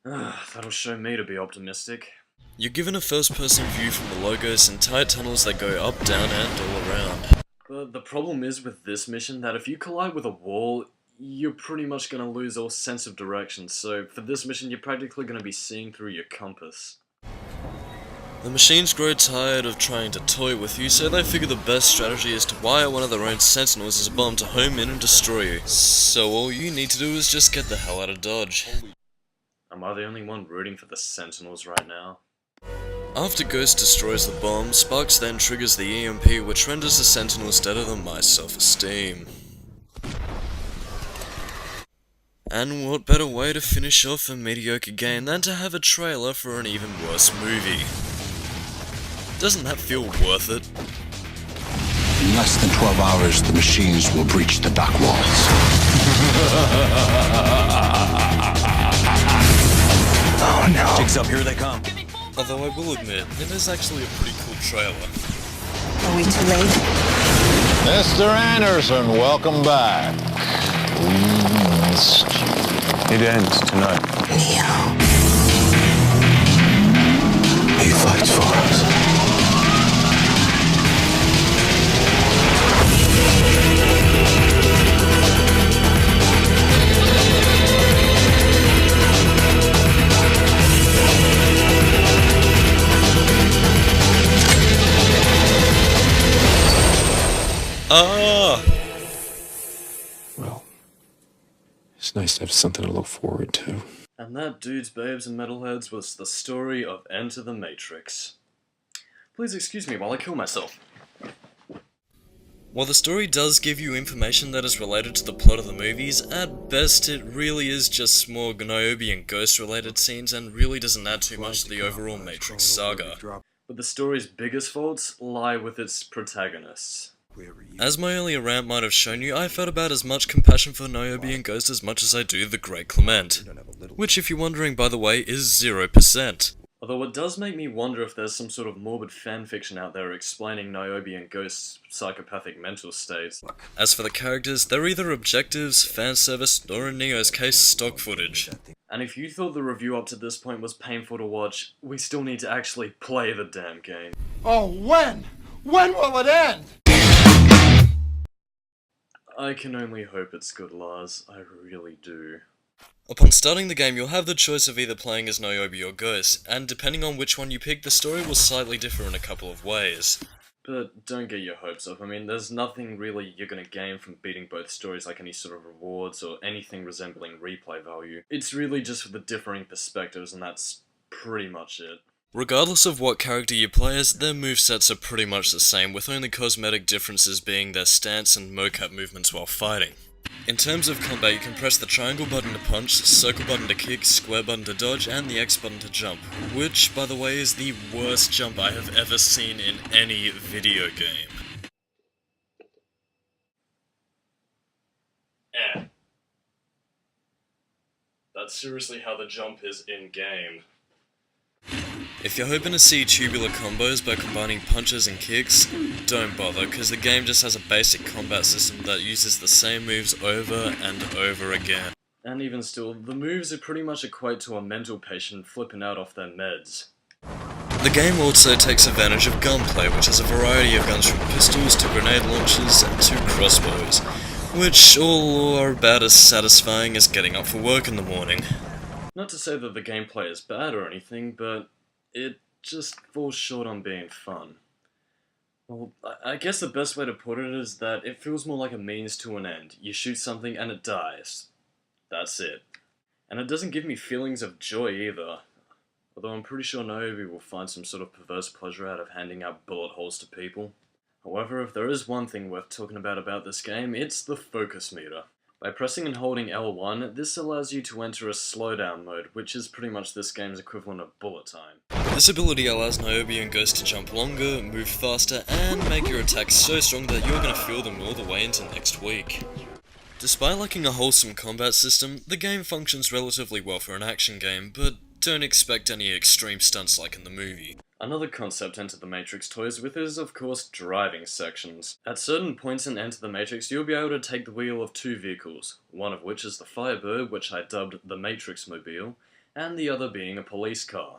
That'll show me to be optimistic. You're given a first-person view from the logos and tight tunnels that go up, down, and all around. But the problem is with this mission that if you collide with a wall, you're pretty much going to lose all sense of direction, so for this mission you're practically going to be seeing through your compass. The machines grow tired of trying to toy with you, so they figure the best strategy is to wire one of their own sentinels as a bomb to home in and destroy you. So all you need to do is just get the hell out of Dodge. Am I the only one rooting for the sentinels right now? After Ghost destroys the bomb, Sparks then triggers the EMP, which renders the sentinels deader than my self-esteem. And what better way to finish off a mediocre game than to have a trailer for an even worse movie? Doesn't that feel worth it? In less than 12 hours, the machines will breach the dock walls. Oh no. Jigs up, here they come. Although I will admit, it is actually a pretty cool trailer. Are we too late? Mr. Anderson, welcome back. We missed you. It ends tonight. Neo. He fights for us. Well, it's nice to have something to look forward to. And that, dudes, babes, and metalheads, was the story of Enter the Matrix. Please excuse me while I kill myself. While the story does give you information that is related to the plot of the movies, at best it really is just more Niobe and Ghost related scenes and really doesn't add too much to the overall Matrix saga. But the story's biggest faults lie with its protagonists. As my earlier rant might have shown you, I felt about as much compassion for Niobe and Ghost as much as I do the Great Clement. Which, if you're wondering by the way, is 0%. Although it does make me wonder if there's some sort of morbid fanfiction out there explaining Niobe and Ghost's psychopathic mental states. As for the characters, they're either objectives, fan service, or in Neo's case, stock footage. And if you thought the review up to this point was painful to watch, we still need to actually play the damn game. Oh, when? When will it end? I can only hope it's good, Lars. I really do. Upon starting the game, you'll have the choice of either playing as Niobe or Ghost, and depending on which one you pick, the story will slightly differ in a couple of ways. But don't get your hopes up. I mean, there's nothing really you're gonna gain from beating both stories, like any sort of rewards or anything resembling replay value. It's really just for the differing perspectives, and that's pretty much it. Regardless of what character you play as, their movesets are pretty much the same, with only cosmetic differences being their stance and mocap movements while fighting. In terms of combat, you can press the triangle button to punch, circle button to kick, square button to dodge, and the X button to jump, which, by the way, is the worst jump I have ever seen in any video game. That's seriously how the jump is in-game. If you're hoping to see tubular combos by combining punches and kicks, don't bother, because the game just has a basic combat system that uses the same moves over and over again. And even still, the moves are pretty much equate to a mental patient flipping out off their meds. The game also takes advantage of gunplay, which has a variety of guns from pistols to grenade launchers and to crossbows, which all are about as satisfying as getting up for work in the morning. Not to say that the gameplay is bad or anything, but it just falls short on being fun. Well, I guess the best way to put it is that it feels more like a means to an end. You shoot something and it dies. That's it. And it doesn't give me feelings of joy either. Although I'm pretty sure Niobe will find some sort of perverse pleasure out of handing out bullet holes to people. However, if there is one thing worth talking about this game, it's the focus meter. By pressing and holding L1, this allows you to enter a slowdown mode, which is pretty much this game's equivalent of bullet time. This ability allows Niobe and Ghost to jump longer, move faster, and make your attacks so strong that you're gonna feel them all the way into next week. Despite lacking a wholesome combat system, the game functions relatively well for an action game, but don't expect any extreme stunts like in the movie. Another concept Enter the Matrix toys with is, of course, driving sections. At certain points in Enter the Matrix, you'll be able to take the wheel of two vehicles, one of which is the Firebird, which I dubbed the Matrix Mobile, and the other being a police car.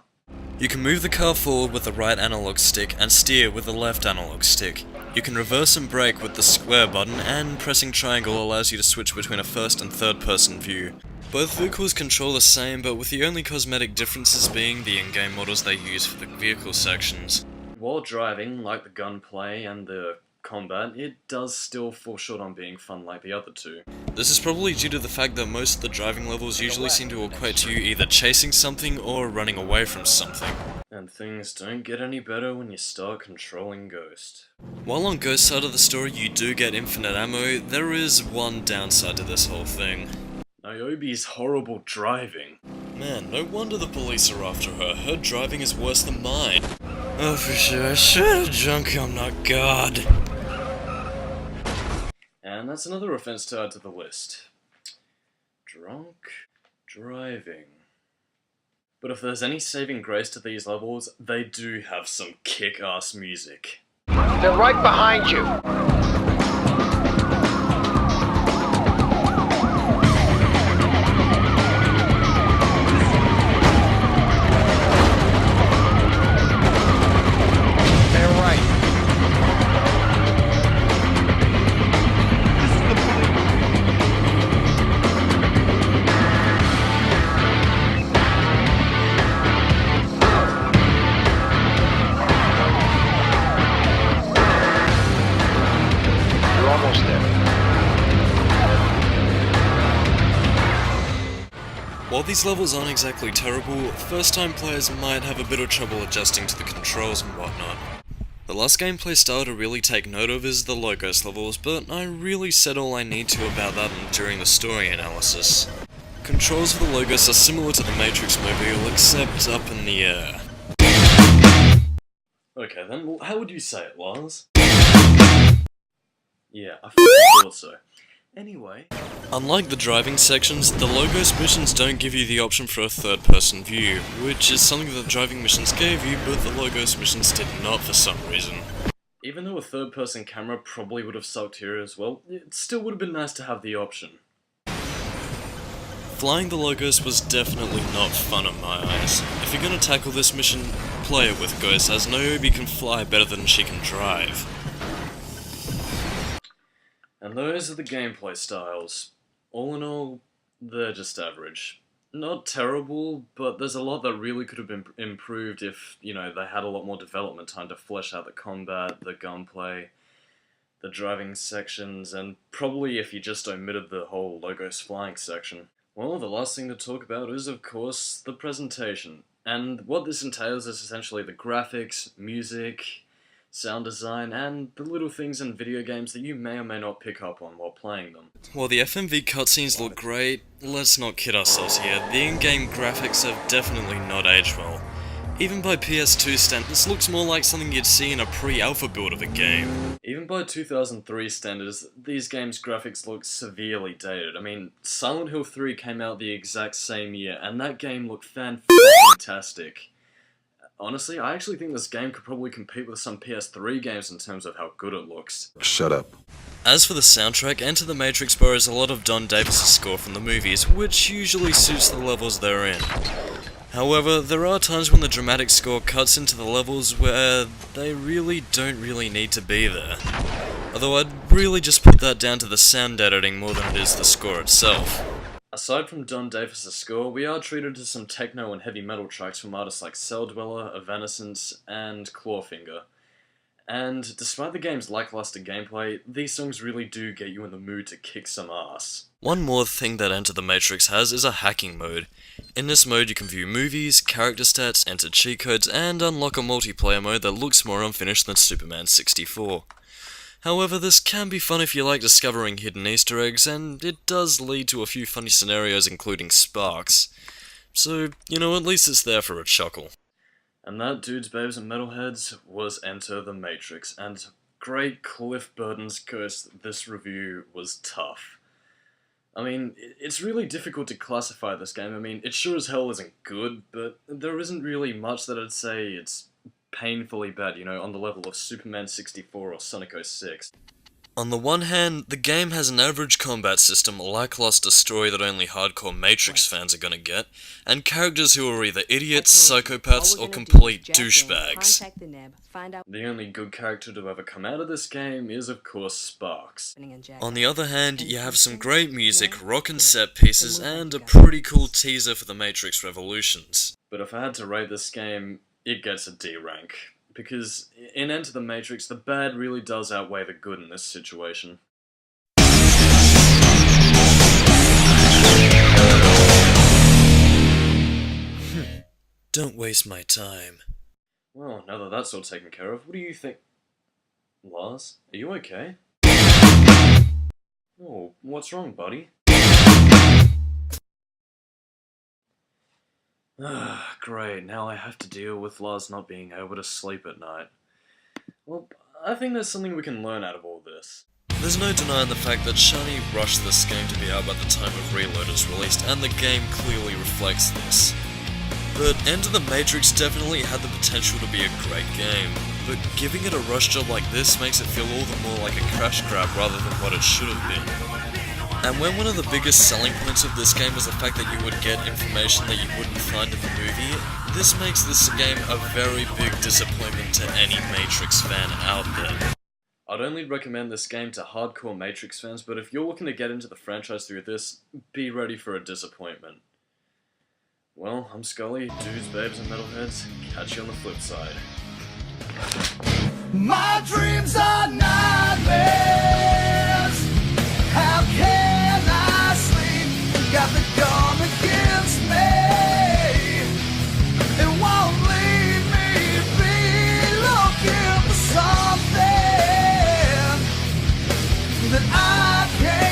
You can move the car forward with the right analog stick and steer with the left analog stick. You can reverse and brake with the square button, and pressing triangle allows you to switch between a first and third person view. Both vehicles control the same, but with the only cosmetic differences being the in-game models they use for the vehicle sections. While driving, like the gunplay and the combat, it does still fall short on being fun like the other two. This is probably due to the fact that most of the driving levels usually seem to equate to you either chasing something or running away from something. And things don't get any better when you start controlling Ghost. While on Ghost's side of the story you do get infinite ammo, there is one downside to this whole thing. Niobe's horrible driving. Man, no wonder the police are after her. Her driving is worse than mine. Oh, for sure. Shut junk, I'm not God. And that's another offense to add to the list. Drunk driving. But if there's any saving grace to these levels, they do have some kick-ass music. They're right behind you. While these levels aren't exactly terrible, first-time players might have a bit of trouble adjusting to the controls and whatnot. The last gameplay style to really take note of is the Logos levels, but I really said all I need to about that during the story analysis. Controls for the Logos are similar to the Matrix mobile, except up in the air. Okay then, well, how would you say it, Lars? Yeah, I thought so. Anyway. Unlike the driving sections, the Logos missions don't give you the option for a third-person view, which is something that the driving missions gave you, but the Logos missions did not for some reason. Even though a third-person camera probably would have sucked here as well, it still would have been nice to have the option. Flying the Logos was definitely not fun in my eyes. If you're gonna tackle this mission, play it with Ghost, as Niobe can fly better than she can drive. And those are the gameplay styles. All in all, they're just average. Not terrible, but there's a lot that really could have been improved if, you know, they had a lot more development time to flesh out the combat, the gunplay, the driving sections, and probably if you just omitted the whole Logos flying section. Well, the last thing to talk about is, of course, the presentation. And what this entails is essentially the graphics, music, sound design, and the little things in video games that you may or may not pick up on while playing them. While the FMV cutscenes look great, let's not kid ourselves here, the in-game graphics have definitely not aged well. Even by PS2 standards, this looks more like something you'd see in a pre-alpha build of a game. Even by 2003 standards, these games' graphics look severely dated. I mean, Silent Hill 3 came out the exact same year, and that game looked fantastic. Honestly, I actually think this game could probably compete with some PS3 games in terms of how good it looks. Shut up. As for the soundtrack, Enter the Matrix borrows a lot of Don Davis' score from the movies, which usually suits the levels they're in. However, there are times when the dramatic score cuts into the levels where they really don't need to be there. Although I'd really just put that down to the sound editing more than it is the score itself. Aside from Don Davis' score, we are treated to some techno and heavy metal tracks from artists like Cell Dweller, Evanescence, and Clawfinger. And despite the game's lackluster gameplay, these songs really do get you in the mood to kick some ass. One more thing that Enter the Matrix has is a hacking mode. In this mode you can view movies, character stats, enter cheat codes, and unlock a multiplayer mode that looks more unfinished than Superman 64. However, this can be fun if you like discovering hidden Easter eggs, and it does lead to a few funny scenarios including sparks. So, you know, at least it's there for a chuckle. And that, dudes, babes, and metalheads, was Enter the Matrix, and great Cliff Burton's Ghost, this review was tough. I mean, it's really difficult to classify this game. I mean, it sure as hell isn't good, but there isn't really much that I'd say it's painfully bad, you know, on the level of Superman 64 or Sonic 06. On the one hand, the game has an average combat system, a lackluster story that only hardcore Matrix fans are gonna get, and characters who are either idiots, psychopaths, or complete douchebags. The only good character to ever come out of this game is, of course, Sparks. On the other hand, you have some great music, rockin' set pieces, and a pretty cool teaser for the Matrix Revolutions. But if I had to rate this game, it gets a D rank. Because in Enter the Matrix, the bad really does outweigh the good in this situation. Don't waste my time. Well, now that that's all taken care of, what do you think? Lars, are you okay? Oh, what's wrong, buddy? Ah, great, now I have to deal with Lars not being able to sleep at night. Well, I think there's something we can learn out of all this. There's no denying the fact that Shani rushed this game to be out by the time of Reload's released, and the game clearly reflects this. But Enter the Matrix definitely had the potential to be a great game, but giving it a rush job like this makes it feel all the more like a crash grab rather than what it should have been. And when one of the biggest selling points of this game is the fact that you would get information that you wouldn't find in the movie, this makes this game a very big disappointment to any Matrix fan out there. I'd only recommend this game to hardcore Matrix fans, but if you're looking to get into the franchise through this, be ready for a disappointment. Well, I'm Skully, dudes, babes, and metalheads. Catch you on the flip side. My dreams are nightmares. How can I sleep? Got the gun against me. It won't leave me be looking for something that I can't.